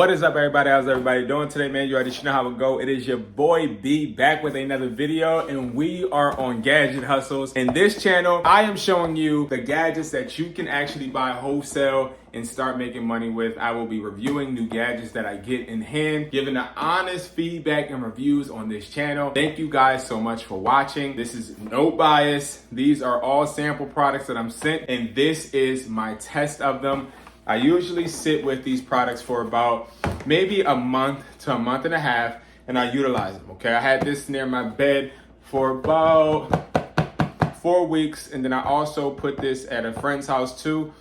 What is up, everybody? How's everybody doing today, man? You already know how it go. It is your boy B back with another video, and we are on Gadget Hustles. In this channel, I am showing you the gadgets that you can actually buy wholesale and start making money with. I will be reviewing new gadgets that I get in hand, giving the honest feedback and reviews on this channel. Thank you guys so much for watching. This is no bias. These are all sample products that I'm sent, and this is my test of them. I usually sit with these products for about maybe a month to a month and a half, and I utilize them, okay? I had this near my bed for about 4 weeks, and then I also put this at a friend's house too.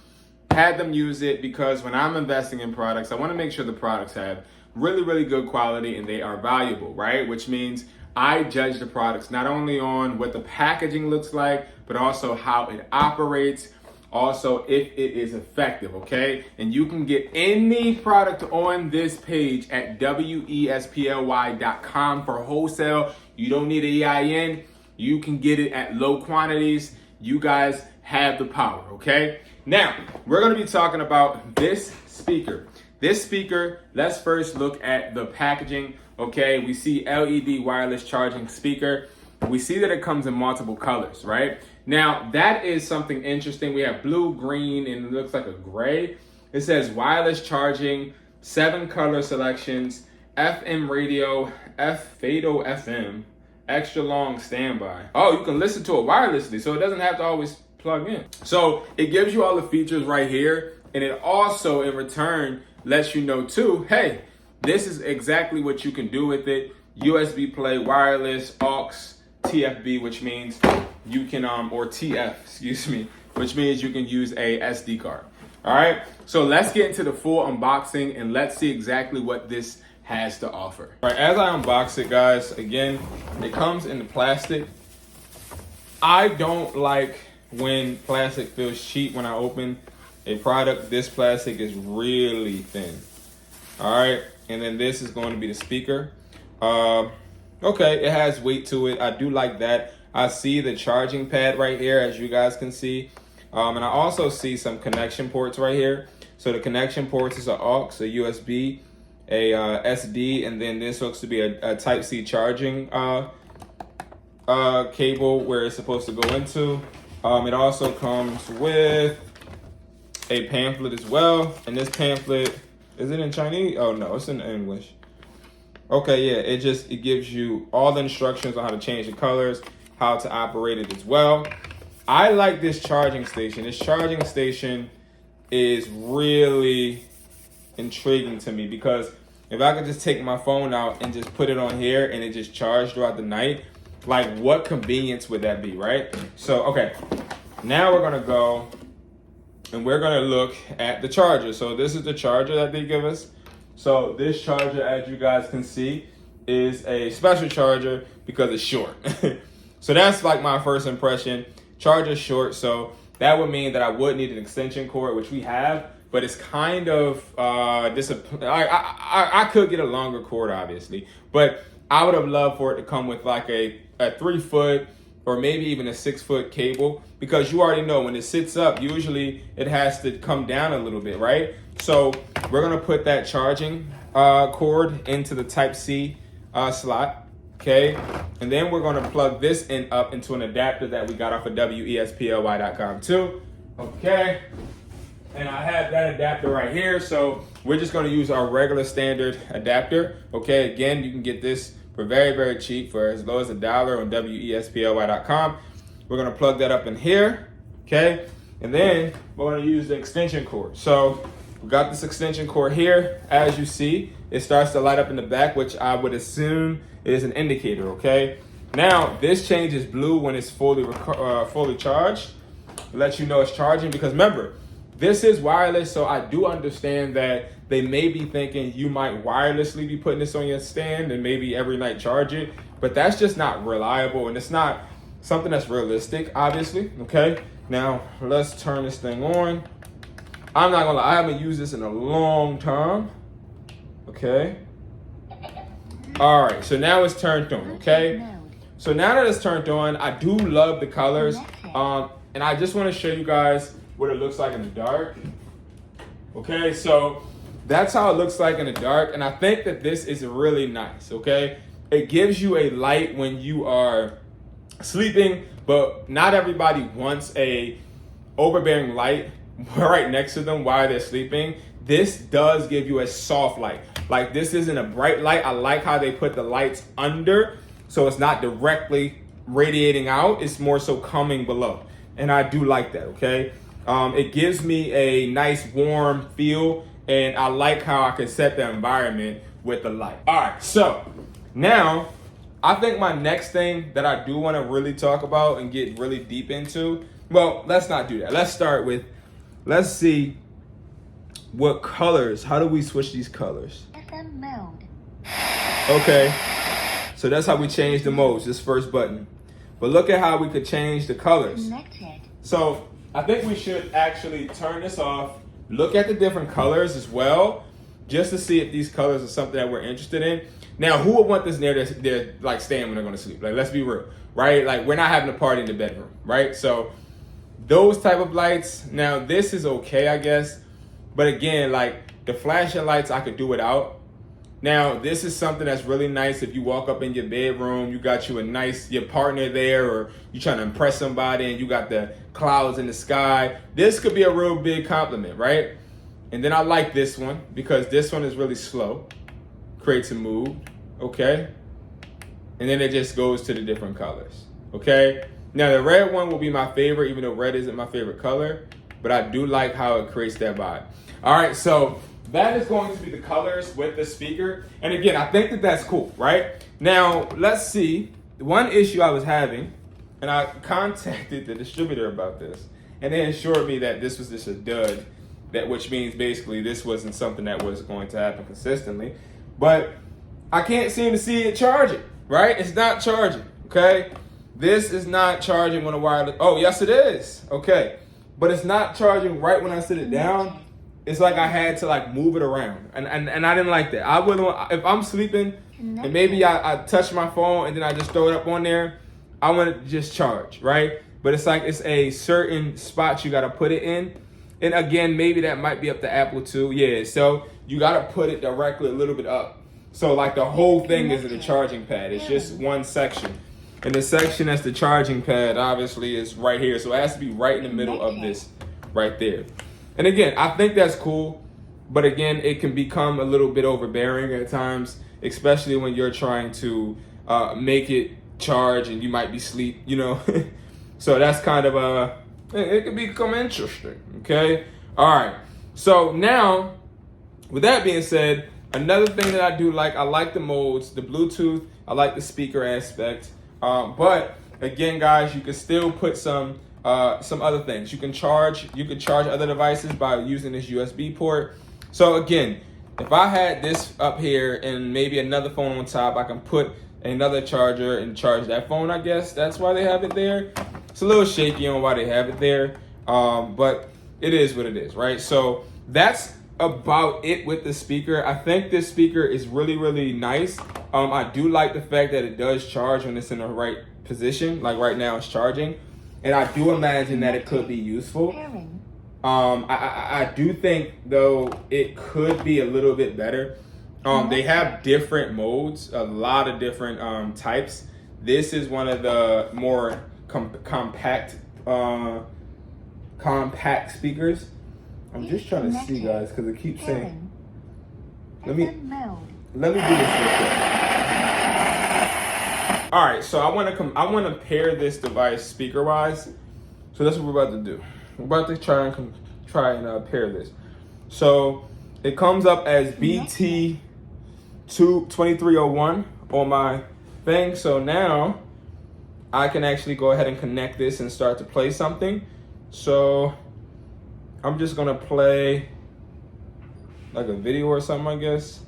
Had them use it because when I'm investing in products, I wanna make sure the products have really good quality and they are valuable, right? Which means I judge the products not only on what the packaging looks like, but also how it operates, also if it is effective, okay? And you can get any product on this page at wesply.com for wholesale. You don't need an EIN. You can get it at low quantities. You guys have the power, okay? Now, we're gonna be talking about this speaker. This speaker, let's first look at the packaging, okay? We see LED wireless charging speaker. We see that it comes in multiple colors, right? Now, that is something interesting. We have blue, green, and it looks like a gray. It says wireless charging, 7 color selections, FM radio, Fatal FM, extra long standby. Oh, you can listen to it wirelessly, so it doesn't have to always plug in. So it gives you all the features right here, and it also, in return, lets you know too, hey, this is exactly what you can do with it. USB play, wireless, aux, TFB, which means you can, or TF, excuse me, which means you can use a SD card. All right, so let's get into the full unboxing and let's see exactly what this has to offer. All right, as I unbox it, guys, again, it comes in the plastic. I don't like when plastic feels cheap when I open a product. This plastic is really thin. All right, and then this is going to be the speaker. Okay, it has weight to it. I do like that. I see the charging pad right here, as you guys can see. And I also see some connection ports right here. So the connection ports is an aux, a USB, a SD, and then this looks to be a Type-C charging cable where it's supposed to go into. It also comes with a pamphlet as well. And this pamphlet, is it in Chinese? Oh no, it's in English. Okay, yeah, it gives you all the instructions on how to change the colors, how to operate it as well. I like this charging station. This charging station is really intriguing to me because if I could just take my phone out and just put it on here and it just charged throughout the night, like what convenience would that be, right? So, okay, now we're gonna go and we're gonna look at the charger. So this is the charger that they give us. So this charger, as you guys can see, is a special charger because it's short. So that's like my first impression. Charger's short, so that would mean that I would need an extension cord, which we have, but it's kind of I could get a longer cord, obviously, but I would have loved for it to come with like a 3 foot or maybe even a 6 foot cable, because you already know when it sits up, usually it has to come down a little bit, right? So we're gonna put that charging cord into the Type-C slot, okay? And then we're gonna plug this in up into an adapter that we got off of wesply.com too, okay? And I have that adapter right here, so we're just gonna use our regular standard adapter, okay? Again, you can get this for very cheap, for as low as $1 on wesply.com. We're gonna plug that up in here, okay? And then we're gonna use the extension cord. So we got this extension cord here. As you see, it starts to light up in the back, which I would assume is an indicator, okay? Now, this changes blue when it's fully charged. It lets you know it's charging because remember, this is wireless, so I do understand that they may be thinking you might wirelessly be putting this on your stand and maybe every night charge it, but that's just not reliable and it's not something that's realistic, obviously, okay? Now, let's turn this thing on. I'm not gonna lie, I haven't used this in a long time, okay? All right, so now it's turned on, okay? So now that it's turned on, I do love the colors, and I just wanna show you guys what it looks like in the dark. Okay, so that's how it looks like in the dark. And I think that this is really nice, okay? It gives you a light when you are sleeping, but not everybody wants a overbearing light right next to them while they're sleeping. This does give you a soft light. Like, this isn't a bright light. I like how they put the lights under, so it's not directly radiating out. It's more so coming below. And I do like that, okay? It gives me a nice warm feel, and I like how I can set the environment with the light. All right, so now I think my next thing that I do want to really talk about and get really deep into, well, let's not do that. Let's start with, let's see what colors, how do we switch these colors? FM mode. Okay, so that's how we change the modes, this first button. But look at how we could change the colors. Connected. So I think we should actually turn this off, look at the different colors as well, just to see if these colors are something that we're interested in. Now, who would want this near their like staying when they're going to sleep? Like, let's be real, right? Like, we're not having a party in the bedroom, right? So those type of lights, now this is okay, I guess. But again, like the flashing lights, I could do without. Now, this is something that's really nice if you walk up in your bedroom, you got you a nice, your partner there, or you're trying to impress somebody and you got the clouds in the sky. This could be a real big compliment, right? And then I like this one because this one is really slow, creates a mood, okay? And then it just goes to the different colors, okay? Now, the red one will be my favorite, even though red isn't my favorite color, but I do like how it creates that vibe. All right, so that is going to be the colors with the speaker. And again, I think that that's cool, right? Now, let's see. One issue I was having, and I contacted the distributor about this, and they assured me that this was just a dud, which means basically this wasn't something that was going to happen consistently. But I can't seem to see it charging, right? It's not charging, okay? This is not charging when a wireless, oh, yes it is, okay. But it's not charging right when I sit it down. It's like I had to like move it around, and I didn't like that. I wouldn't, if I'm sleeping and maybe I touch my phone and then I just throw it up on there, I want it to just charge, right? But it's like it's a certain spot you got to put it in. And again, maybe that might be up to Apple too. Yeah, so you got to put it directly a little bit up. So like the whole thing isn't a charging pad. It's just one section. And the section that's the charging pad obviously is right here. So it has to be right in the middle of this right there. And again, I think that's cool. But again, it can become a little bit overbearing at times, especially when you're trying to make it charge and you might be asleep, you know. So that's kind of it can become interesting, okay? All right, so now, with that being said, another thing that I do like, I like the modes, the Bluetooth, I like the speaker aspect, but again, guys, you can still put some other things. You can charge other devices by using this USB port. So again, if I had this up here and maybe another phone on top, I can put another charger and charge that phone, I guess. That's why they have it there. It's a little shaky on why they have it there, but it is what it is, right? So that's about it with the speaker. I think this speaker is really, really nice. I do like the fact that it does charge when it's in the right position. Like right now it's charging. And I do imagine that it could be useful. I do think, though, it could be a little bit better. They have different modes, a lot of different types. This is one of the more compact speakers. I'm just trying to see, guys, because it keeps saying. Let me do this real quick. All right, so I want to pair this device speaker wise. So that's what we're about to do. We're about to try and pair this. So it comes up as BT2301 on my thing. So now I can actually go ahead and connect this and start to play something. So I'm just gonna play like a video or something, I guess.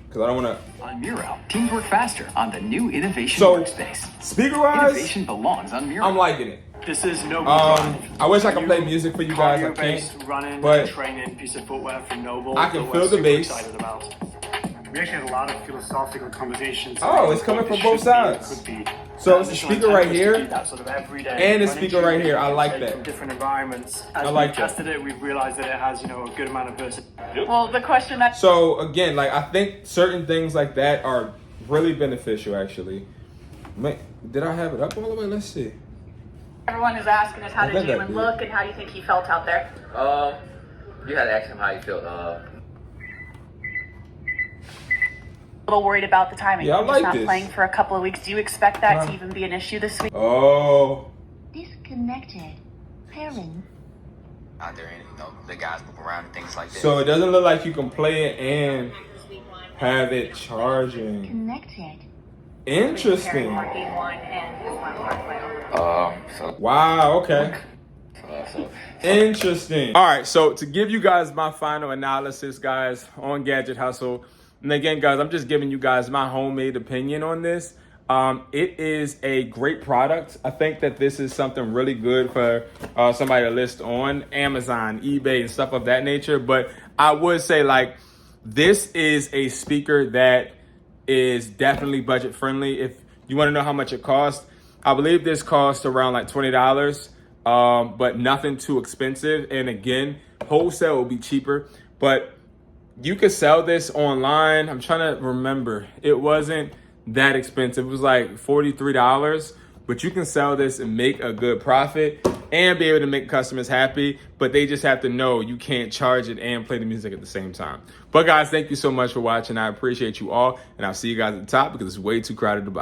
Because I don't want to. On Miro, teams work faster on the new innovation workspace. Speaker-wise, innovation belongs on Miro. I'm liking it. This is Noble. I wish I could play music for you guys. I can't. Running, but training piece of footwear from Noble. I can feel the bass. We actually had a lot of philosophical conversations. Oh, it's coming from both sides. So it's a speaker right here, sort of and a speaker right here. I like that. From different environments. As I like we that. tested it, we've realized that it has, you know, a good amount of versatility. Well, the question that So again, like I think certain things like that are really beneficial. Actually, did I have it up all the way? Let's see. everyone is asking is how I did think I Jalen did. look and how do you think he felt out there? You had to ask him how he felt. A little worried about the timing. Yeah, I He's like not this. playing for a couple of weeks. Do you expect that to even be an issue this week? Oh, Disconnected. Pairing. Out there, and the guys move around and things like that. so it doesn't look like you can play it and have it charging. Connected. Interesting. Game one and his last part play over. Wow. Okay. So Interesting. All right, so to give you guys my final analysis, guys, on Gadget Hustle, and again, guys, I'm just giving you guys my homemade opinion on this. It is a great product. I think that this is something really good for somebody to list on Amazon, eBay, and stuff of that nature. But I would say, like, this is a speaker that is definitely budget friendly. If you want to know how much it costs, I believe this costs around like $20. But nothing too expensive. And again, wholesale will be cheaper, but you could sell this online. I'm trying to remember. It wasn't that expensive. It was like $43, but you can sell this and make a good profit and be able to make customers happy, but they just have to know you can't charge it and play the music at the same time. But guys, thank you so much for watching. I appreciate you all, and I'll see you guys at the top because it's way too crowded at the bottom.